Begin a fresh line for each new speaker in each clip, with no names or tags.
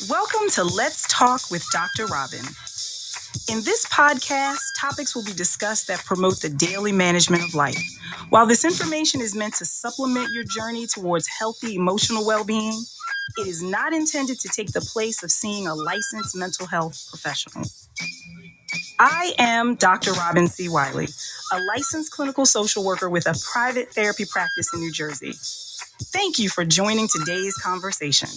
Welcome to Let's Talk with Dr. Robin. In this podcast, topics will be discussed that promote the daily management of life. While this information is meant to supplement your journey towards healthy emotional well-being, it is not intended to take the place of seeing a licensed mental health professional. I am Dr. Robin C. Wiley, a licensed clinical social worker with a private therapy practice in New Jersey. Thank you for joining today's conversation.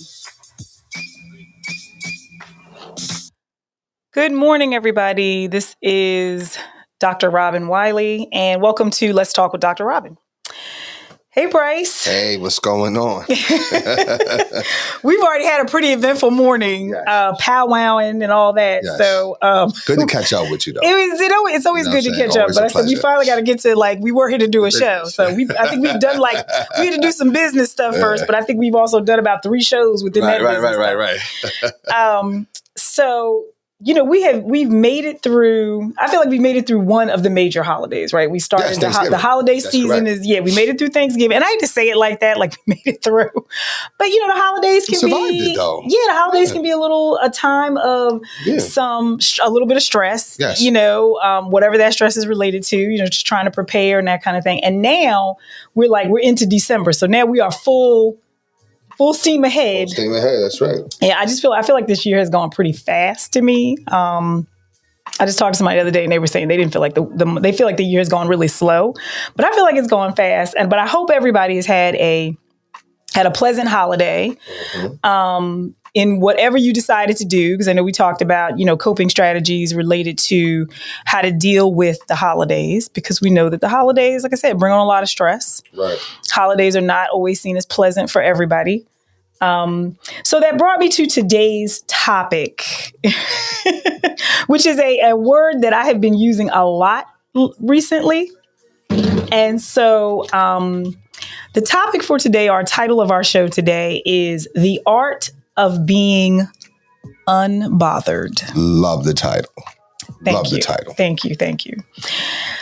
Good morning, everybody. This is Dr. Robin Wiley, and welcome to Let's Talk with Dr. Robin. Hey, Bryce.
Hey, what's going on?
We've already had a pretty eventful morning,
Yes.
Powwowing and all that.
Yes.
So
Good to catch up with you, though.
It's always good to catch up.
Always
But
a
I said we
pleasure.
finally got to get to we were here to do a show. So I think we've done we had to do some business stuff first, but I think we've also done about 3 shows within that business stuff.
Right.
So, we've made it through. I feel like we made it through one of the major holidays, right? We started the holiday season
correct.
we made it through Thanksgiving, and I hate to say it like that, like we made it through. But the holidays can
survived it, though.
the holidays can be a time of a little bit of stress.
Yes.
Whatever that stress is related to, just trying to prepare and that kind of thing. And now we're into December, so now we are full steam ahead.
Full steam ahead, that's right.
Yeah, I feel like this year has gone pretty fast to me. I just talked to somebody the other day and they were saying they didn't feel like they feel like the year has gone really slow, but I feel like it's going fast. But I hope everybody has had a pleasant holiday. In whatever you decided to do, because I know we talked about, coping strategies related to how to deal with the holidays, because we know that the holidays, like I said, bring on a lot of stress.
Right.
Holidays are not always seen as pleasant for everybody. So that brought me to today's topic, which is a word that I have been using a lot recently. And so the topic for today, our title of our show today is The Art of Being Unbothered.
Love the title.
Thank you.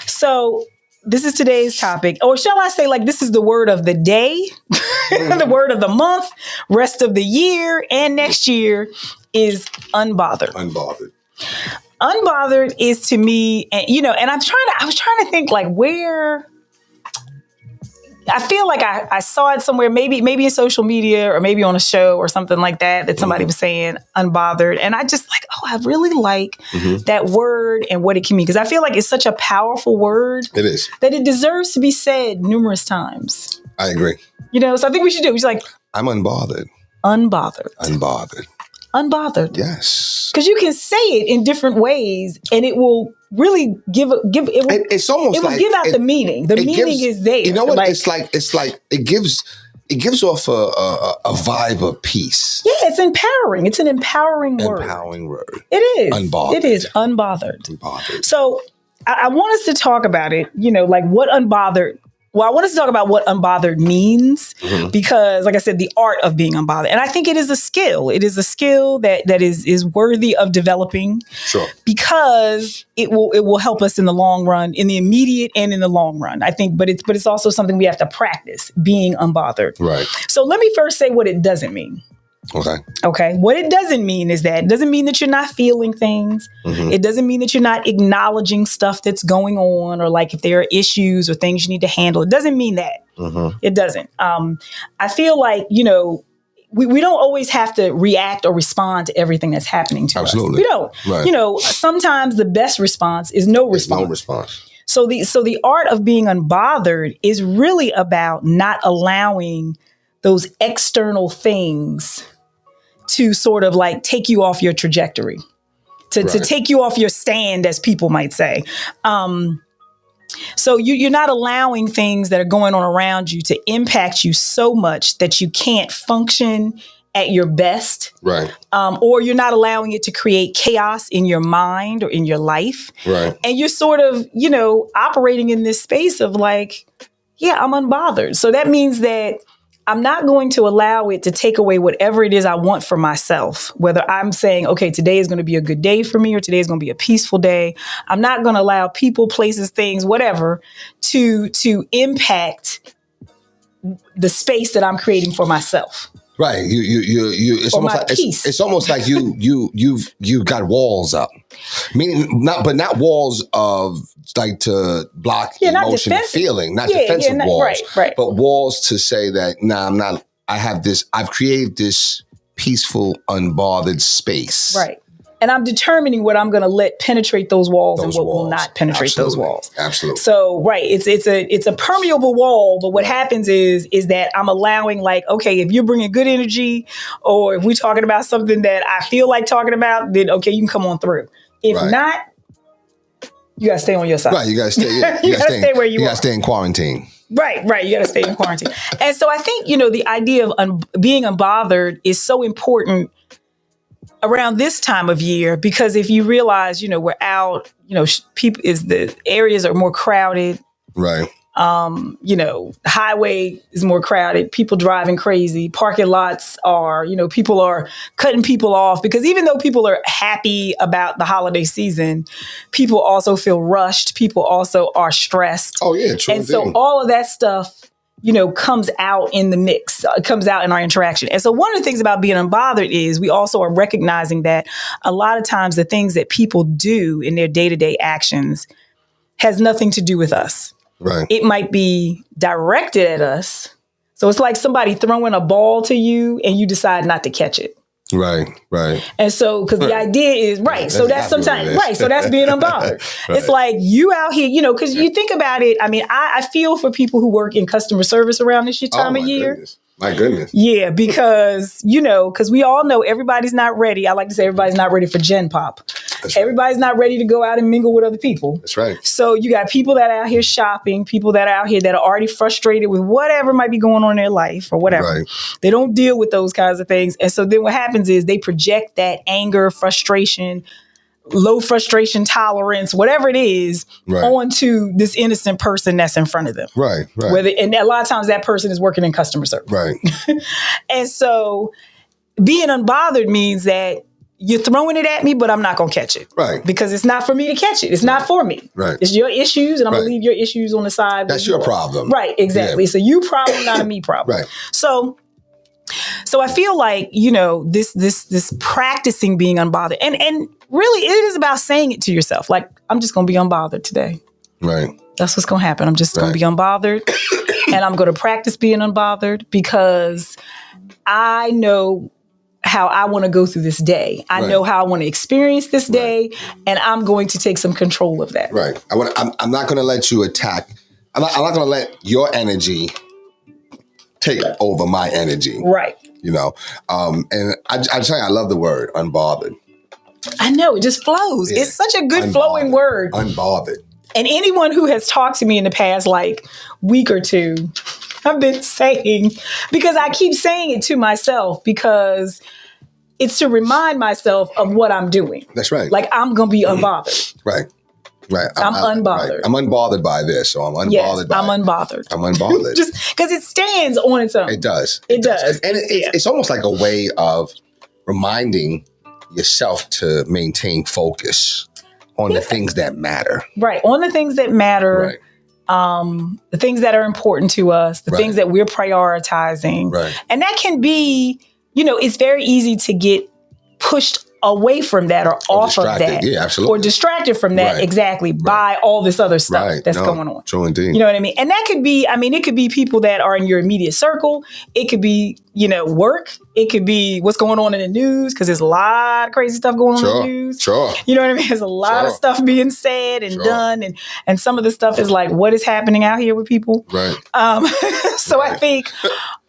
So this is today's topic, or shall I say, this is the word of the day, the word of the month, rest of the year, and next year is unbothered. Unbothered is to me, and I was trying to think where. I feel like I saw it somewhere, maybe in social media or maybe on a show or something like that somebody was saying unbothered. And I just I really like that word and what it can mean. Because I feel like it's such a powerful word.
It is.
That it deserves to be said numerous times.
I agree.
So I think we should do it. We should
I'm unbothered.
Unbothered.
Yes.
Because you can say it in different ways and it will really give
it's almost
it will
like
give out the meaning. The meaning is there.
You know what? It's like it gives off a vibe of peace.
Yeah, it's empowering. It's an empowering word. It is.
Unbothered.
It is unbothered. So I want us to talk about it, what unbothered. Well, I want us to talk about what unbothered means because, like I said, the art of being unbothered. And I think it is a skill. It is a skill that is worthy of developing.
Sure.
Because it will help us in the long run, in the immediate and in the long run. I think, but it's also something we have to practice, being unbothered.
Right.
So let me first say what it doesn't mean. Okay. What it doesn't mean is that it doesn't mean that you're not feeling things. It doesn't mean that you're not acknowledging stuff that's going on, or if there are issues or things you need to handle. It doesn't mean that. It doesn't. I feel like, we don't always have to react or respond to everything that's happening to us. We don't.
Right.
Sometimes the best response is no response.
No response.
So the art of being unbothered is really about not allowing those external things to sort of take you off your trajectory, to take you off your stand, as people might say. So you're not allowing things that are going on around you to impact you so much that you can't function at your best.
Right.
Or you're not allowing it to create chaos in your mind or in your life.
Right.
And you're sort of, operating in this space of I'm unbothered. So that means that I'm not going to allow it to take away whatever it is I want for myself, whether I'm saying, okay, today is going to be a good day for me, or today is going to be a peaceful day. I'm not going to allow people, places, things, whatever, to impact the space that I'm creating for myself.
Right. It's
Or
almost
my
like
peace.
it's almost like you've got walls up. Meaning not walls of like to block
not
emotion and
defensive.
feeling, not defensive walls.
Right.
But walls to say that, I'm not, I've created this peaceful, unbothered space.
Right. And I'm determining what I'm going to let penetrate those walls and what will not penetrate those walls.
Absolutely.
So, right, it's a permeable wall, but what happens is that I'm allowing, like, okay, if you're bringing good energy, or if we're talking about something that I feel like talking about, then okay, you can come on through. If not, you gotta stay on your side.
Right, you gotta stay.
You gotta stay where you are.
You gotta stay in quarantine.
Right. You got to stay in quarantine. And so I think, the idea of being unbothered is so important around this time of year, because if you realize, we're out, people the areas are more crowded.
Right.
Highway is more crowded, people driving crazy, parking lots are, people are cutting people off, because even though people are happy about the holiday season, people also feel rushed. People also are stressed.
Oh yeah. True.
And so all of that stuff, comes out in the mix, comes out in our interaction. And so one of the things about being unbothered is we also are recognizing that a lot of times the things that people do in their day-to-day actions has nothing to do with us.
Right.
It might be directed at us. So it's like somebody throwing a ball to you and you decide not to catch it.
Right.
And so, because the idea is, so that's sometimes, so that's being unbothered. Right. It's like you out here, because you think about it, I mean, I feel for people who work in customer service around this time of year.
Goodness. My goodness.
Yeah, because, because we all know everybody's not ready. I like to say everybody's not ready for Gen Pop. That's right. Everybody's not ready to go out and mingle with other people.
That's right.
So you got people that are out here shopping, people that are out here that are already frustrated with whatever might be going on in their life or whatever. Right. They don't deal with those kinds of things. And so then what happens is they project that anger, frustration, low frustration tolerance, whatever it is, onto this innocent person that's in front of them.
Right.
And a lot of times that person is working in customer service.
Right.
And so being unbothered means that you're throwing it at me, but I'm not going to catch it.
Right.
Because it's not for me to catch it. It's not for me.
Right.
It's your issues, and I'm going to leave your issues on the side.
That's your problem.
Right, exactly. Yeah. So you problem, not a me problem.
Right.
So I feel like, this practicing being unbothered, and really it is about saying it to yourself. Like, I'm just going to be unbothered today.
Right.
That's what's going to happen. I'm just going to be unbothered, and I'm going to practice being unbothered because I know how I want to go through this day. I know how I want to experience this day, and I'm going to take some control of that.
Right. I'm not going to let you attack. I'm not going to let your energy take over my energy.
Right.
And I tell you, I love the word unbothered.
I know, it just flows. Yeah. It's such a good flowing word.
Unbothered.
And anyone who has talked to me in the past week or two, I've been saying, because I keep saying it to myself, because it's to remind myself of what I'm doing.
That's right.
Like, I'm going to be unbothered.
Right.
I'm unbothered.
Right. I'm unbothered by this, so I'm unbothered by it.
I'm unbothered.
I'm unbothered.
Just because it stands on its own.
It does.
It does.
And it's almost like a way of reminding yourself to maintain focus on the things that matter.
Right. On the things that matter. Right. The things that are important to us, the things that we're prioritizing.
Right.
And that can be, it's very easy to get pushed away from that or off of that.
Yeah, absolutely.
Or distracted from that, exactly, by all this other stuff that's going on.
True indeed.
You know what I mean? And that could be, it could be people that are in your immediate circle. It could be, work. It could be what's going on in the news, because there's a lot of crazy stuff going on in the news.
Sure.
You know what I mean? There's a lot of stuff being said and done. And some of the stuff is like, what is happening out here with people?
Right.
So I think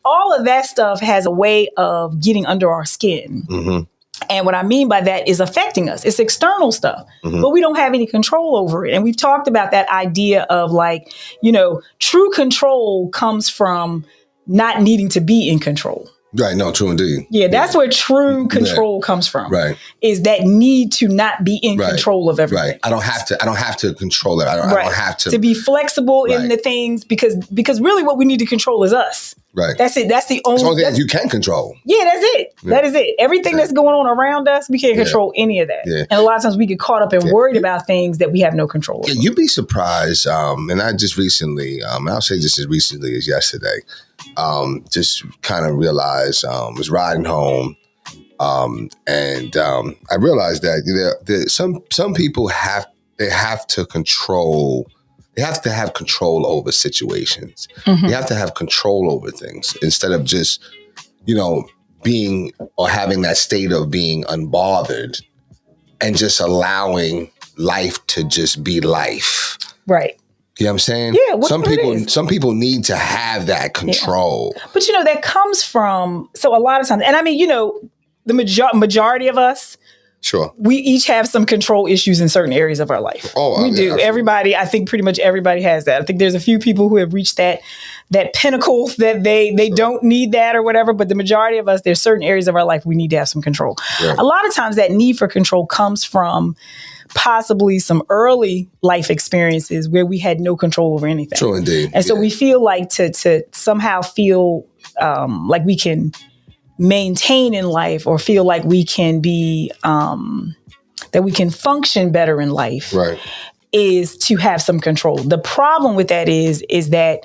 all of that stuff has a way of getting under our skin. Mm-hmm. And what I mean by that is affecting us. It's external stuff, but we don't have any control over it. And we've talked about that idea of true control comes from not needing to be in control.
Right. No, true indeed.
Yeah, that's where true control comes from.
Right.
Is that need to not be in control of everything.
Right. I don't have to control it. I don't have to
be flexible in the things, because really what we need to control is us.
Right.
That's it. That's the
It's the only
only
thing you can control.
Yeah, that's it.
Yeah.
That is it. Everything
Yeah.
that's going on around us, we can't control any of that.
Yeah.
And a lot of times we get caught up and worried about things that we have no control over.
Yeah, you'd be surprised. And I just recently, I'll say just as recently as yesterday, just kind of realized, was riding home. And I realized that some people have to control. They have to have control over situations.
Mm-hmm.
You have to have control over things instead of just, being or having that state of being unbothered and just allowing life to just be life.
Right.
You know what I'm saying?
Yeah.
Some people need to have that control.
Yeah. But that comes from, so a lot of times, and I mean, the majority of us,
sure,
we each have some control issues in certain areas of our life.
Oh,
we do.
Absolutely.
Everybody, I think pretty much everybody has that. I think there's a few people who have reached that pinnacle that they
sure.
don't need that or whatever. But the majority of us, there's certain areas of our life we need to have some control. Right. A lot of times that need for control comes from possibly some early life experiences where we had no control over anything.
True indeed.
And so we feel like to somehow feel like we can maintain in life or feel like we can be, that we can function better in life,
right,
is to have some control. The problem with that is that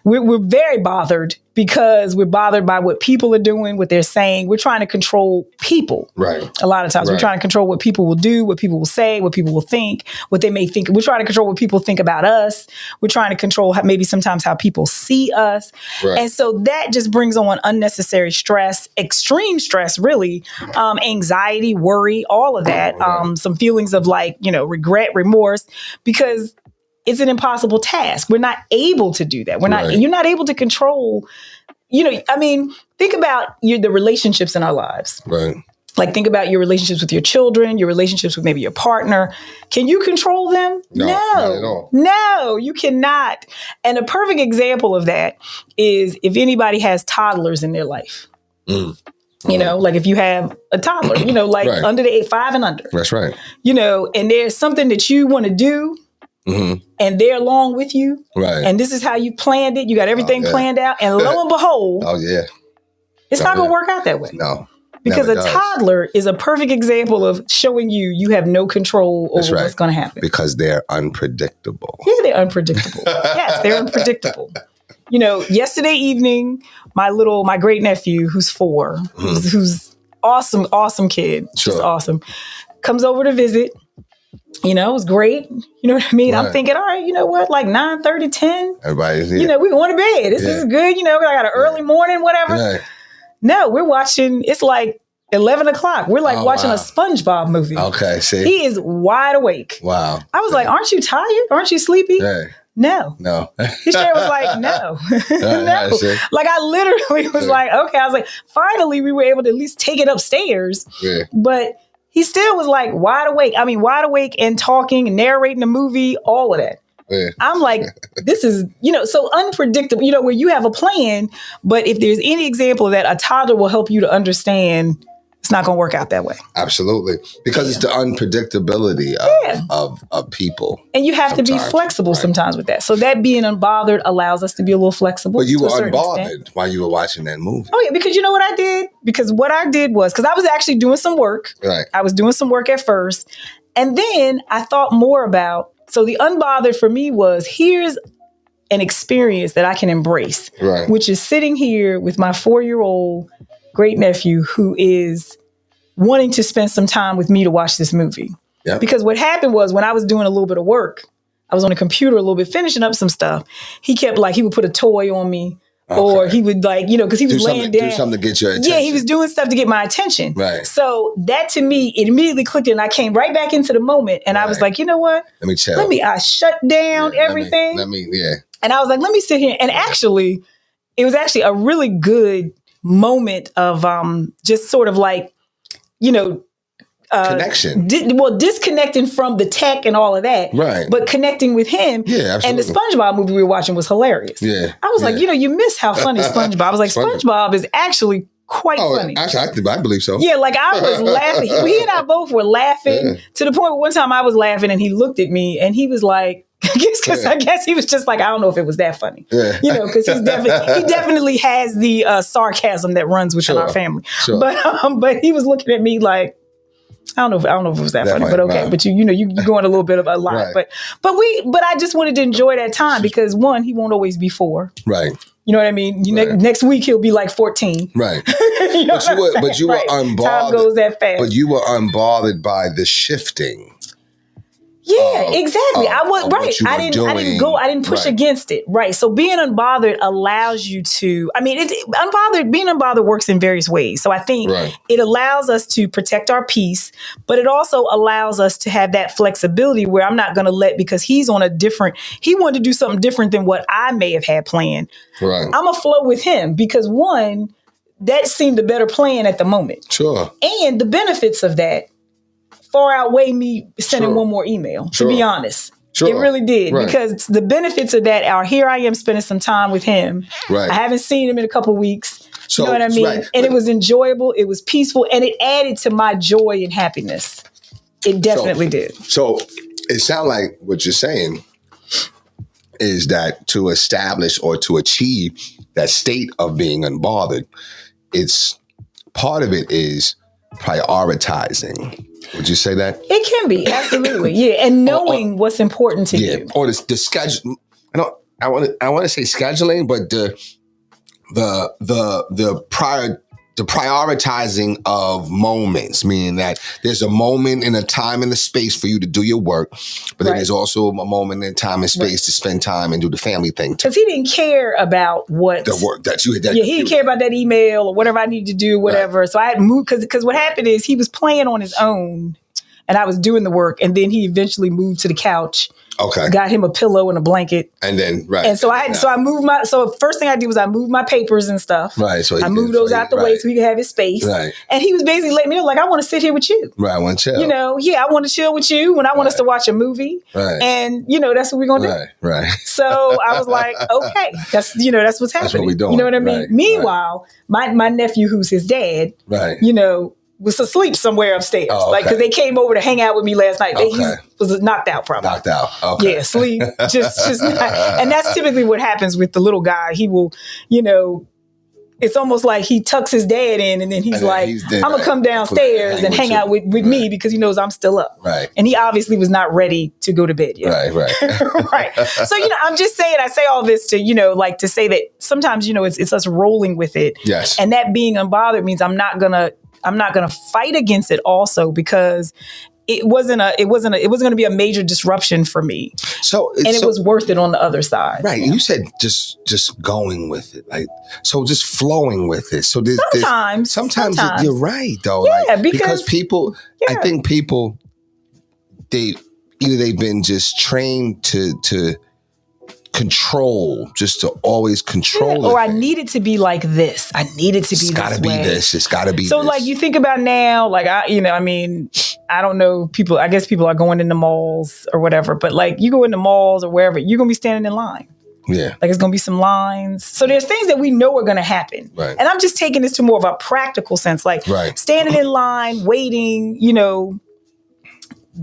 we're very bothered because we're bothered by what people are doing, what they're saying. We're trying to control people.
Right.
A lot of times we're trying to control what people will do, what people will say, what people will think, what they may think. We're trying to control what people think about us. We're trying to control maybe sometimes how people see us. Right. And so that just brings on unnecessary stress, extreme stress, really, anxiety, worry, all of that, some feelings of regret, remorse, because it's an impossible task. We're not able to do that. You're not able to control, think about the relationships in our lives.
Right.
Like think about your relationships with your children, your relationships with maybe your partner. Can you control them?
No, not at all.
No, you cannot. And a perfect example of that is if anybody has toddlers in their life. Mm. Like if you have a toddler, right. Under the 5 and under.
That's right.
And there's something that you want to do. Mm-hmm. And they're along with you. Right. And this is how you planned it. You got everything planned out. And lo and behold, it's not going to work out that way.
No.
Because a toddler is a perfect example of showing you have no control over what's going to happen.
Because they're unpredictable.
Yeah, they're unpredictable. Yes, they're unpredictable. Yesterday evening, my great nephew, who's 4, mm-hmm. who's awesome kid,
sure.
just awesome, comes over to visit. It was great. You know what I mean? Right. I'm thinking, all right, you know what? Like 9:30, 10.
Everybody's here.
We going to bed. This is good. I got an early morning, whatever. Right. No, we're watching. It's like 11 o'clock. We're watching a SpongeBob movie.
Okay, see?
He is wide awake.
Wow.
I was like, aren't you tired? Aren't you sleepy?
Right.
No. His chair was like, no. No. Like I literally was like, okay. I was like, finally we were able to at least take it upstairs. Yeah. But he still was like wide awake. I mean, wide awake and talking and narrating the movie, all of that. Yeah. I'm like, this is, so unpredictable, where you have a plan, but if there's any example of that, a toddler will help you to understand it's not going to work out that way.
Absolutely. Because it's the unpredictability of people.
And you have to be flexible sometimes with that. So that being unbothered allows us to be a little flexible.
But you were unbothered while you were watching that movie.
Oh, yeah. Because you know what I did? Because what I did was, because I was actually doing some work.
Right.
I was doing some work at first. And then I thought more about, so the unbothered for me was, here's an experience that I can embrace. Right. Which is sitting here with my 4-year-old great nephew who is wanting to spend some time with me to watch this movie. Yep. Because what happened was when I was doing a little bit of work, I was on the computer a little bit, finishing up some stuff. He kept he would put a toy on me. Okay. Or he would because he was laying down.
Do something to get your attention.
Yeah, he was doing stuff to get my attention.
Right.
So that to me, it immediately clicked and I came right back into the moment. And I was like, you know what?
Let me chill.
I shut down everything. And I was like, let me sit here. And actually, it was actually a really good moment of just sort of
connection.
Disconnecting from the tech and all of that.
Right.
But connecting with him.
Yeah, absolutely.
And the SpongeBob movie we were watching was hilarious.
Yeah.
I was like, you miss how funny SpongeBob. I was like, SpongeBob is actually quite funny.
Actually, I believe so.
Yeah, I was laughing. He and I both were laughing to the point where one time I was laughing and he looked at me and he was like, I guess he was just like, I don't know if it was that funny,
Yeah.
because he definitely has the sarcasm that runs within our family.
Sure.
But he was looking at me like, I don't know if it was that funny, but okay. Right. But you going a little bit of a lot, right. but I just wanted to enjoy that time because one, he won't always be 4.
Right.
You know what I mean?
Right.
Next week he'll be like 14.
Right.
But
you were unbothered.
Time goes that fast.
But you were unbothered by the shifting.
Yeah, exactly. I was right. I didn't push against it. Right. So being unbothered allows you to, being unbothered works in various ways. So I think it allows us to protect our peace, but it also allows us to have that flexibility where I'm not going to because he wanted to do something different than what I may have had planned.
Right.
I'm going to flow with him because one, that seemed a better plan at the moment.
Sure.
And the benefits of that far outweigh me sending one more email, to be honest. Sure. It really did. Right. Because the benefits of that are here I am spending some time with him. Right. I haven't seen him in a couple of weeks. You know what I mean? Right. And it was enjoyable. It was peaceful. And it added to my joy and happiness. It definitely did.
So it sounds like what you're saying is that to establish or to achieve that state of being unbothered, part of it is prioritizing. Would you say that?
It can be, absolutely. Yeah. And knowing what's important to you.
Or the schedule. I want to say scheduling, but the prioritizing of moments, meaning that there's a moment and a time and a space for you to do your work, but then there's also a moment and time and space to spend time and do the family thing too.
Because he didn't care about the work that you had. He didn't care about that email or whatever I needed to do, whatever. Right. So I had moved because what happened is he was playing on his own and I was doing the work, and then he eventually moved to the couch. Okay. Got him a pillow and a blanket.
And then,
And so first thing I did was I moved my papers and stuff.
Right. So
I moved those out the way so he could have his space. Right. And he was basically letting me know, like, I want to sit here with you.
Right. I want to chill.
I want to chill with you when I want us to watch a movie. Right. And, that's what we're going to do.
Right.
So I was like, okay, that's what's happening. That's what we're doing. You know what I mean? Right. Meanwhile, my nephew, who's his dad, was asleep somewhere upstairs. Oh, okay. Because they came over to hang out with me last night. Okay. He was knocked out probably.
Knocked out. Okay.
Yeah, sleep. just and that's typically what happens with the little guy. He will, it's almost like he tucks his dad in and then he's like, I'm going to come downstairs and hang out with me because he knows I'm still up.
Right.
And he obviously was not ready to go to bed yet.
Right.
Right. So, I'm just saying, I say all this to, to say that sometimes, it's us rolling with it.
Yes.
And that being unbothered means I'm not going to fight against it also because it wasn't going to be a major disruption for me. It was worth it on the other side.
Right. And you said just going with it. Like, so just flowing with it. So sometimes you're right though.
Yeah,
like, because people, I think people, they've been just trained to control, just to always control
or I need it to be like this. I need it to be this way. It's gotta be
this. It's gotta be
so
this.
Like you think about now, like I don't know, I guess people are going into malls or whatever, but like you go into malls or wherever, you're gonna be standing in line.
Yeah.
Like it's gonna be some lines. So there's things that we know are gonna happen.
Right.
And I'm just taking this to more of a practical sense, like standing in line, waiting,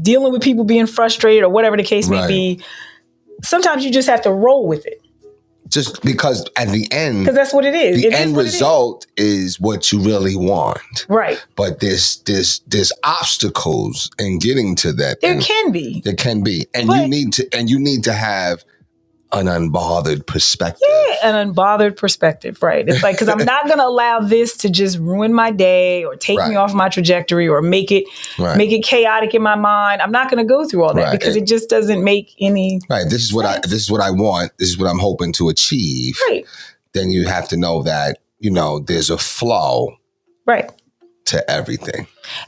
dealing with people being frustrated or whatever the case may be. Sometimes you just have to roll with it.
Just because at the end...
Because that's what it is.
The end result is what you really want.
Right.
But there's obstacles in getting to that.
There can be.
There can be. And you need to have an unbothered perspective.
Yeah, an unbothered perspective, right? It's like, because I'm not going to allow this to just ruin my day or take me off my trajectory or make it chaotic in my mind. I'm not going to go through all that because it just doesn't make any
This is what I want. This is what I'm hoping to achieve.
Right.
Then you have to know that, there's a flow.
Right.
To everything.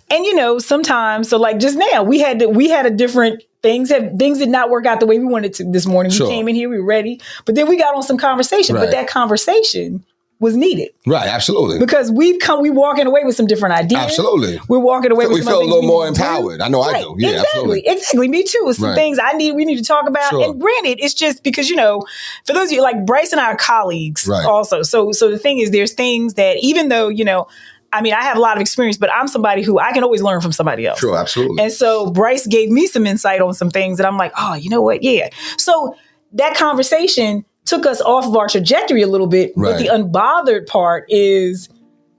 And sometimes, so like just now, we had a different things did not work out the way we wanted to this morning. We came in here, we were ready, but then we got on some conversation. But that conversation was needed.
Right, absolutely.
Because we walking away with some different ideas.
Absolutely.
We're walking away with some
we feel a little more empowered. I know I do. Yeah,
exactly. Me too. Some things we need to talk about. Sure. And granted, it's just because, for those of you, like Bryce and I are colleagues also. So the thing is, there's things that even though, I mean, I have a lot of experience, but I'm somebody who I can always learn from somebody else.
Sure, absolutely.
And so Bryce gave me some insight on some things that I'm like, oh, you know what? Yeah. So that conversation took us off of our trajectory a little bit.
Right.
But the unbothered part is,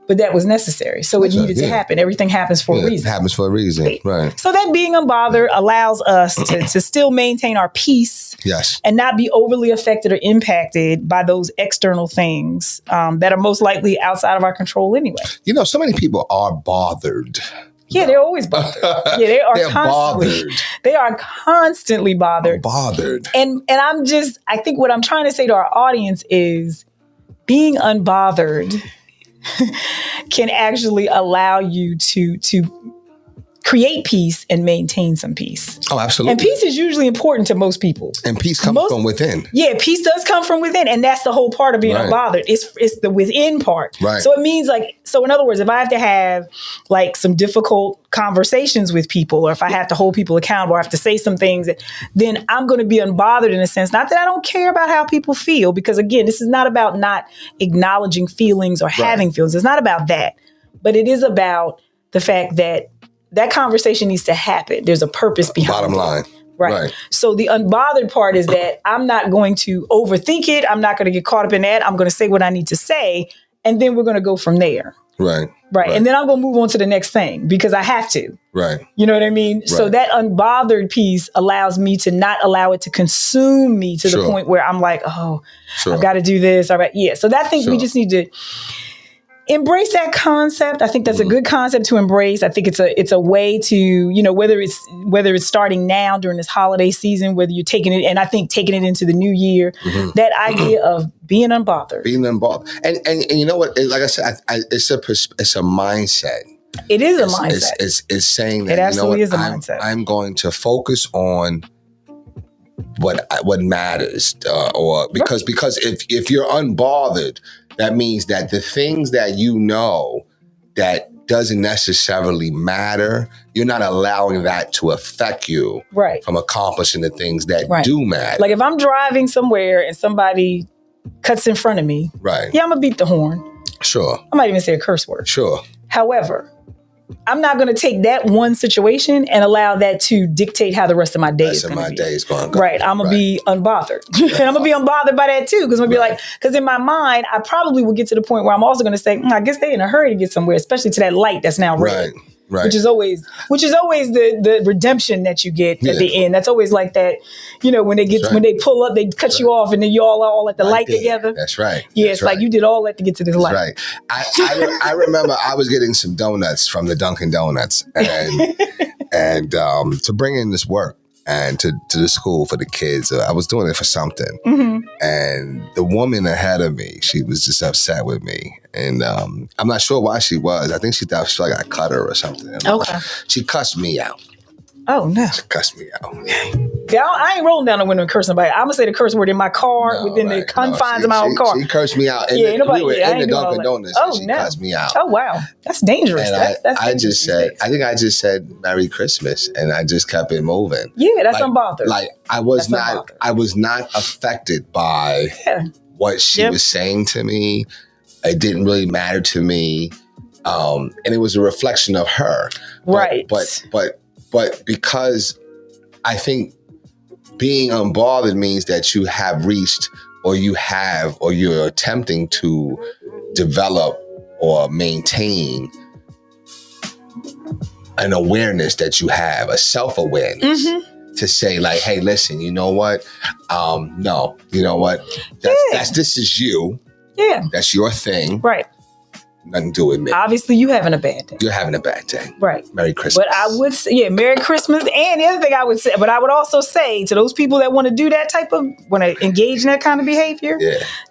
but that was necessary. So it needed to happen. Everything happens for a reason.
It happens for a reason. Right.
So that being unbothered allows us to still maintain our peace.
Yes.
And not be overly affected or impacted by those external things that are most likely outside of our control anyway.
You know, so many people are bothered.
Yeah, they're always bothered. Yeah, they are
They're
constantly
bothered.
They are constantly bothered.
Bothered.
And I think what I'm trying to say to our audience is being unbothered can actually allow you to create peace and maintain some peace.
Oh, absolutely.
And peace is usually important to most people.
And peace comes from within.
Yeah, peace does come from within. And that's the whole part of being unbothered. It's the within part.
Right.
So it means so in other words, if I have to have like some difficult conversations with people, or if I have to hold people accountable, or I have to say some things, then I'm going to be unbothered in a sense. Not that I don't care about how people feel, because again, this is not about not acknowledging feelings or having feelings. It's not about that. But it is about the fact that conversation needs to happen. There's a purpose behind it.
Bottom line.
Right. So the unbothered part is that I'm not going to overthink it. I'm not going to get caught up in that. I'm going to say what I need to say. And then we're going to go from there.
Right.
And then I'm going to move on to the next thing because I have to.
Right.
You know what I mean? Right. So that unbothered piece allows me to not allow it to consume me to the point where I'm like, oh, I've got to do this. All right. Yeah. So that thing we just need to embrace that concept. I think that's a good concept to embrace. I think it's a way to, you know, whether it's starting now during this holiday season, whether you're taking it, and I think taking it into the new year, that idea of being unbothered.
Being unbothered. And you know what, like I said, it's a mindset.
It is a mindset.
It's saying that,
it absolutely
you know what,
is a mindset.
I'm going to focus on what matters, or because if you're unbothered, that means that the things that you know that doesn't necessarily matter, you're not allowing that to affect you from accomplishing the things that do matter.
Like if I'm driving somewhere and somebody cuts in front of me, yeah, I'm gonna beat the horn.
Sure.
I might even say a curse word.
Sure.
However, I'm not going to take that one situation and allow that to dictate how the rest of my day is going to be. Right. I'm going to be unbothered. And I'm going to be unbothered by that too. Because I'm going to be like, because in my mind, I probably will get to the point where I'm also going to say, I guess they're in a hurry to get somewhere, especially to that light that's now red. Right. Which is always the redemption that you get at the end. That's always like that, you know, when they pull up, they cut you off and then you all at the light together.
That's right.
Yeah, it's like you did all that to get to this light.
Right. I remember I was getting some donuts from the Dunkin' Donuts and to bring in this work and to the school for the kids. I was doing it for something. And the woman ahead of me, she was just upset with me. And I'm not sure why she was. I think she thought I got cut her or something.
Okay.
She cussed me out.
Oh, no.
She cussed me out.
Yeah, I ain't rolling down the window and cursing somebody. I'm going to say the curse word in my car within the confines of my own car.
She cursed me out. And we were in the Dunkin' Donuts and she cussed me out.
Oh, wow. That's dangerous.
And
that's
I just said Merry Christmas, and I just kept it moving.
Yeah, that's unbothered.
Like I was not affected by what she was saying to me. It didn't really matter to me. And it was a reflection of her.
Right.
But because I think being unbothered means that you have reached or you're attempting to develop or maintain an awareness that you have, a self-awareness to say like, hey, listen, you know what? No, you know what? This is you. Yeah. That's your thing.
Right.
Nothing to do with me.
Obviously, you having a bad day.
You're having a bad day.
Right.
Merry Christmas.
But I would say, Merry Christmas. And the other thing I would say, but I would also say to those people that want to do that want to engage in that kind of behavior,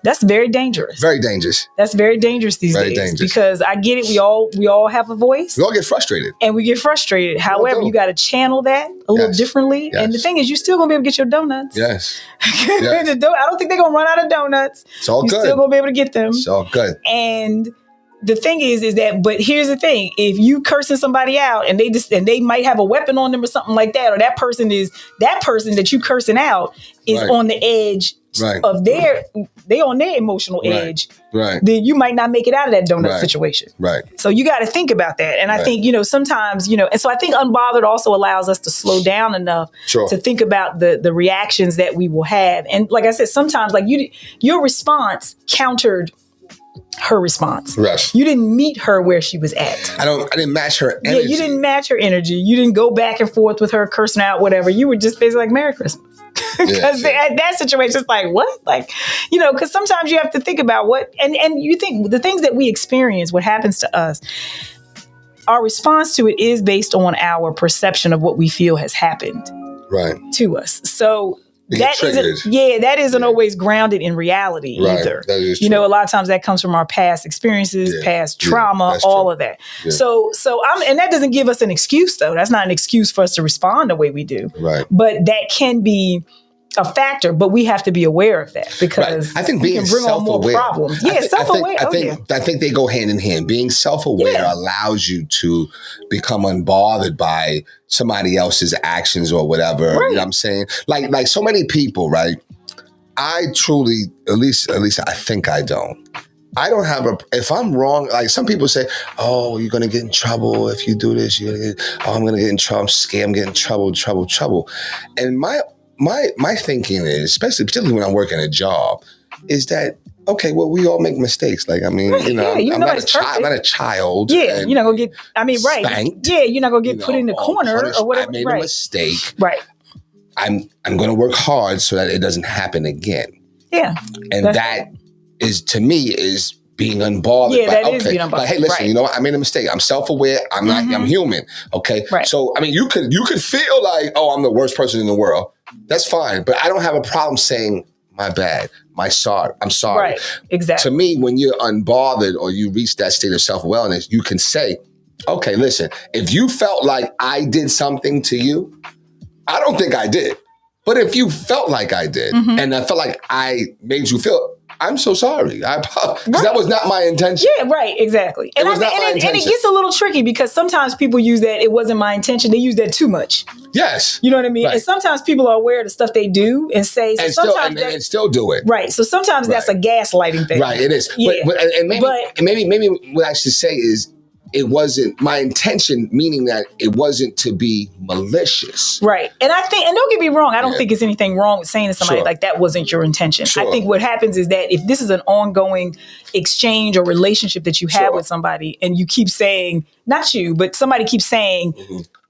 that's very dangerous.
Very dangerous.
That's very dangerous these days. Dangerous. Because I get it. We all have a voice.
We all get frustrated.
And we get frustrated. However, you got to channel that a little differently. Yes. And the thing is, you're still going to be able to get your donuts.
Yes.
I don't think they're going to run out of donuts.
It's all good.
You're still going to be able to get them.
It's all good.
And the thing is that, but here's the thing: if you cursing somebody out and they might have a weapon on them or something like that, or that person that you cursing out is on the edge
Right.
of they on their emotional edge,
Right.
then you might not make it out of that donut
Right.
situation.
Right.
So you got to think about that. And I think, sometimes, and so I think Unbothered also allows us to slow down enough
Sure.
to think about the reactions that we will have. And like I said, sometimes like your response countered her response.
Yes.
You didn't meet her where she was at.
I didn't match her energy.
Yeah, you didn't match her energy. You didn't go back and forth with her, cursing out, whatever. You were just basically like, Merry Christmas. Because at that situation, it's like, what? Like, because sometimes you have to think about what, and you think the things that we experience, what happens to us, our response to it is based on our perception of what we feel has happened to us. So that isn't always grounded in reality either.
That is true.
A lot of times that comes from our past experiences, past trauma, all of that. Yeah. So and that doesn't give us an excuse though. That's not an excuse for us to respond the way we do.
Right.
But that can be a factor, but we have to be aware of that because
I think being
can bring on more problems. Yeah, self-aware.
I think they go hand in hand. Being self-aware allows you to become unbothered by somebody else's actions or whatever. Right. You know what I'm saying? Like so many people, right? I truly, at least I think I don't. I don't have if I'm wrong, like some people say, oh, you're going to get in trouble if you do this. I'm going to get in trouble. I'm scared. I'm getting in trouble. And my thinking is, particularly when I'm working a job, is that, okay, well, we all make mistakes. Like, I mean, I'm not a child.
Yeah, you're not going to get,
spanked.
Yeah, you're not going to get put in the corner
punished.
or whatever.
I made a mistake.
Right.
I'm going to work hard so that it doesn't happen again.
Yeah.
And that is, to me, is being unbothered.
Yeah, that is being unbothered.
Like, hey, listen, you know what? I made a mistake. I'm self-aware. I'm not, I'm human. Okay.
Right.
So, I mean, you could feel like, oh, I'm the worst person in the world. That's fine. But I don't have a problem saying, my bad, I'm sorry.
Right. Exactly.
To me, when you're unbothered or you reach that state of self-awareness, you can say, okay, listen, if you felt like I did something to you, I don't think I did. But if you felt like I did, and I felt like I made you feel, I'm so sorry. Because that was not my intention.
Yeah, right, exactly. And it gets a little tricky because sometimes people use that, it wasn't my intention. They use that too much.
Yes.
You know what I mean?
Right.
And sometimes people are aware of the stuff they do and say,
and still do it.
Right. So sometimes that's a gaslighting thing.
Right, it is.
Yeah.
But maybe what I should say is, it wasn't my intention, meaning that it wasn't to be malicious.
Right. And I think, and don't get me wrong, I don't think it's anything wrong with saying to somebody like that wasn't your intention. I think what happens is that if this is an ongoing exchange or relationship that you have with somebody and you keep saying, not you, but somebody keeps saying,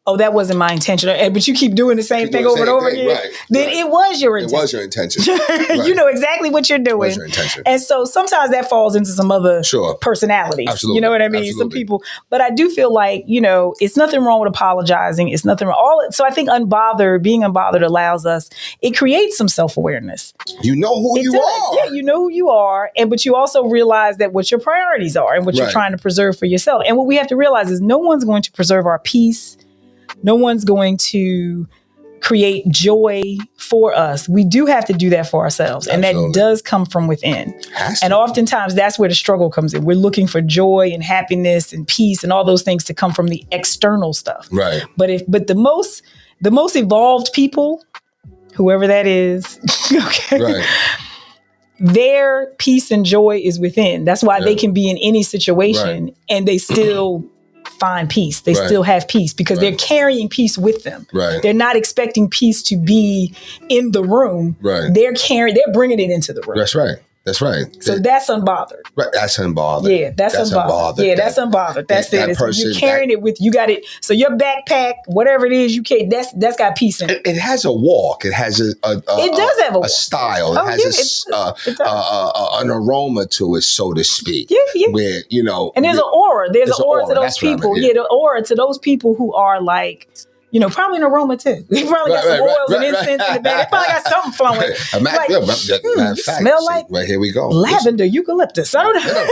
oh, that wasn't my intention, but you keep doing the same thing over and over again, then it was your intention.
It was your intention.
You know exactly what you're doing.
It was your intention.
And so sometimes that falls into some other personalities.
Absolutely.
You know what I mean?
Absolutely.
Some people, but I do feel like, it's nothing wrong with apologizing. It's nothing wrong. So I think being unbothered allows us, it creates some self-awareness.
You know who you are.
Yeah, you know who you are. But you also realize that what your priorities are and what you're trying to preserve for yourself. And what we have to realize is no one's going to preserve our peace. No one's going to create joy for us. We do have to do that for ourselves. And that does come from within. And oftentimes that's where the struggle comes in. We're looking for joy and happiness and peace and all those things to come from the external stuff.
Right.
But the most evolved people, whoever that is, their peace and joy is within. That's why they can be in any situation and they still find peace. They still have peace because they're carrying peace with them.
Right.
They're not expecting peace to be in the room.
Right.
They're bringing it into the room.
That's right. That's right.
So that's unbothered.
Right. That's unbothered.
Yeah, that's unbothered. Yeah, that's unbothered. That's it. You're carrying it with you. Got it. So your backpack, whatever it is, you can't. That's got peace in it.
It has a walk. It has it does have a
Oh,
style. It has an aroma to it, so to speak.
Yeah.
Where
and there's an aura. There's an aura to those people. The aura to those people who are like. Probably an aroma too. They probably got some oils and incense in the bag. They probably got something flowing.
Smell like
right, here we go.
Lavender,
eucalyptus. I don't know.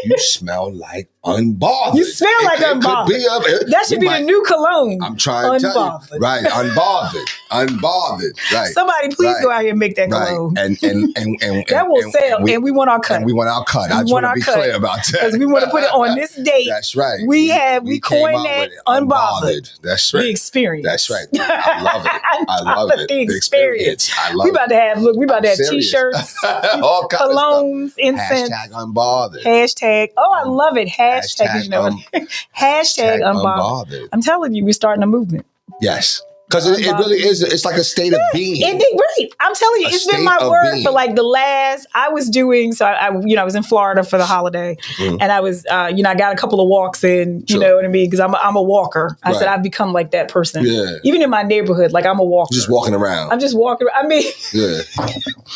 You smell like unbothered.
You smell like unbothered. That should be the new cologne.
I'm trying to tell you. Right, unbothered. Unbothered. Right.
Somebody please go out here and make that cologne.
And
that will sell. And we want our cut.
And we want our cut. I just want to be clear about that.
Because we want to put it on this date.
That's right.
We coined that unbothered.
That's right.
The experience.
That's right. I love it. I love it.
The experience.
I love
it. We about to have t-shirts,
all kinds
colognes,
of
incense.
Hashtag unbothered.
Hashtag. Oh, I love it. Hashtag unbothered. I'm telling you, we're starting a movement.
Yes. Because it really is. It's like a state of being.
Right. I'm telling you, it's been my word for like the last. I was doing so. I was in Florida for the holiday, and I was, I got a couple of walks in. You know what I mean? Because I'm a walker. I said I've become like that person. Yeah. Even in my neighborhood, like I'm a walker.
Just walking around.
I'm just walking. I mean,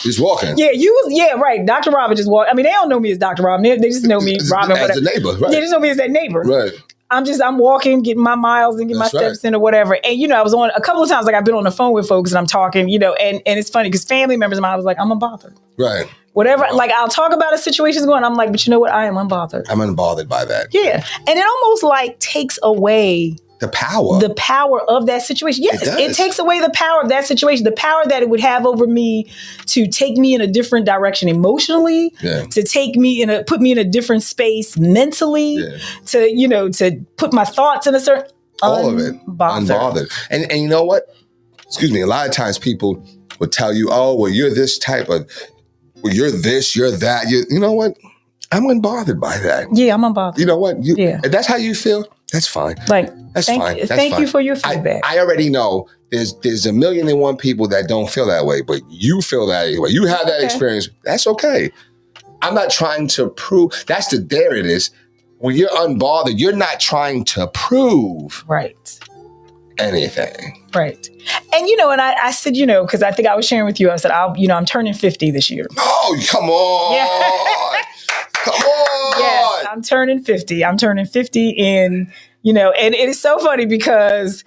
just walking.
Yeah, right. Dr. Robin just walked. I mean, they don't know me as Dr. Robin. They just know me, Robin,
as a neighbor. Right.
They just know me as that neighbor.
Right.
I'm walking, getting my miles and getting my steps in or whatever. And, I was on a couple of times, like I've been on the phone with folks and I'm talking, and it's funny because family members of mine, I was like, I'm unbothered.
Right.
Whatever, like I'll talk about a situation's going, I'm like, but you know what? I am unbothered.
I'm unbothered by that.
Yeah. And it almost like takes away
the power
of that situation. Yes, it takes away the power of that situation, the power that it would have over me to take me in a different direction emotionally, to put me in a different space mentally, to put my thoughts in a certain
all of it unbothered. And you know what? Excuse me. A lot of times people would tell you, "Oh, well, you're this type of, well, you're this, you're that." You know what? I'm unbothered by that.
Yeah, I'm unbothered.
You know what? If that's how you feel, that's fine.
Thank you for your feedback.
I already know there's 1,000,001 people that don't feel that way, but you feel that way. You have that experience. That's okay. I'm not trying to prove. There it is. When you're unbothered, you're not trying to prove anything.
Right. And, and I said, because I think I was sharing with you, I said, I'm turning 50 this year.
Oh, come on. Yeah. Come on.
Yes, I'm turning 50. I'm turning 50 in, and it is so funny because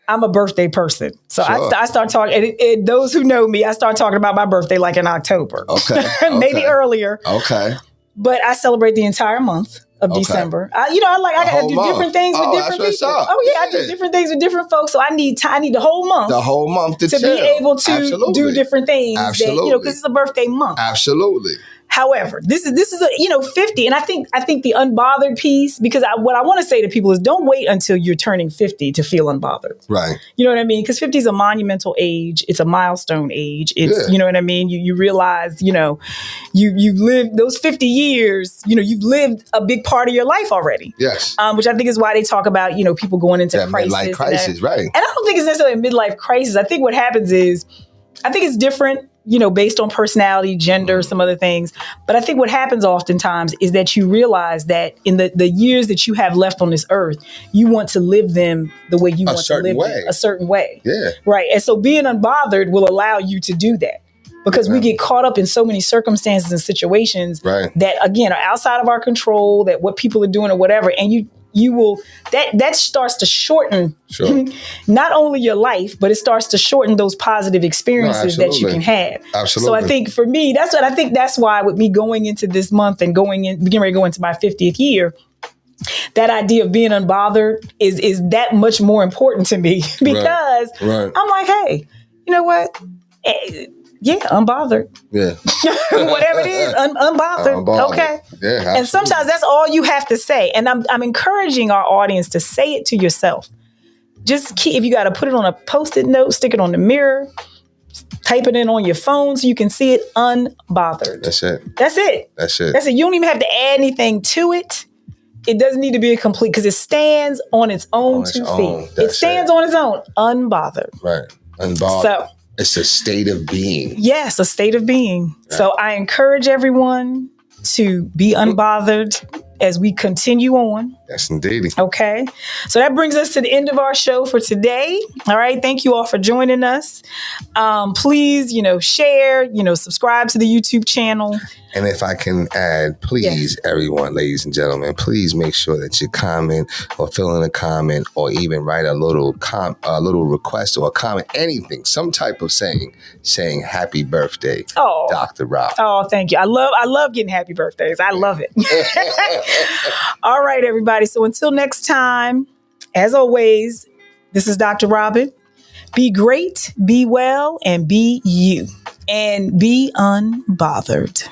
I'm a birthday person. So I start talking, and those who know me, I start talking about my birthday like in October.
Okay.
Maybe earlier.
Okay.
But I celebrate the entire month of December. I gotta do different things with different people. I do different things with different folks. So I need the whole month.
The whole month to
be able to do different things.
Absolutely.
Because it's a birthday month.
Absolutely.
However, this is 50, and I think the unbothered piece, because what I want to say to people is don't wait until you're turning 50 to feel unbothered.
Right.
You know what I mean? Because 50 is a monumental age. It's a milestone age. It's you know what I mean? You realize, you've lived those 50 years, you've lived a big part of your life already.
Yes.
Which I think is why they talk about, people going into crisis.
Midlife crisis, right.
And I don't think it's necessarily a midlife crisis. I think what happens is, I think it's different, based on personality, gender, some other things. But I think what happens oftentimes is that you realize that in the years that you have left on this earth, you want to live them the way you want to live them, a certain way.
Yeah.
Right. And so being unbothered will allow you to do that. Because we get caught up in so many circumstances and situations that, again, are outside of our control, that what people are doing or whatever. And you will, that starts to shorten not only your life, but it starts to shorten those positive experiences that you can have.
Absolutely.
So I think for me, that's why with me going into this month and beginning ready to go into my 50th year, that idea of being unbothered is that much more important to me because I'm like, hey, you know what? Unbothered.
Yeah.
Whatever it is, unbothered. Okay.
Yeah. Absolutely.
And sometimes that's all you have to say. And I'm encouraging our audience to say it to yourself. Just if you got to put it on a Post-it note, stick it on the mirror, type it in on your phone so you can see it, unbothered.
That's it.
You don't even have to add anything to it. It doesn't need to be a complete, because it stands on its own two feet. It stands on its own, unbothered.
Right. Unbothered.
So
it's a state of being.
Yes, a state of being. Right. So I encourage everyone to be unbothered as we continue on.
Yes, indeed.
Okay. So that brings us to the end of our show for today. All right. Thank you all for joining us. Please, share, subscribe to the YouTube channel.
And if I can add, please, everyone, ladies and gentlemen, please make sure that you comment or fill in a comment or even write a little request or a comment, anything, some type of saying happy birthday, Dr. Rob.
Oh, thank you. I love getting happy birthdays. I love it. All right, everybody. So until next time, as always, this is Dr. Robin. Be great, be well, and be you. And be unbothered.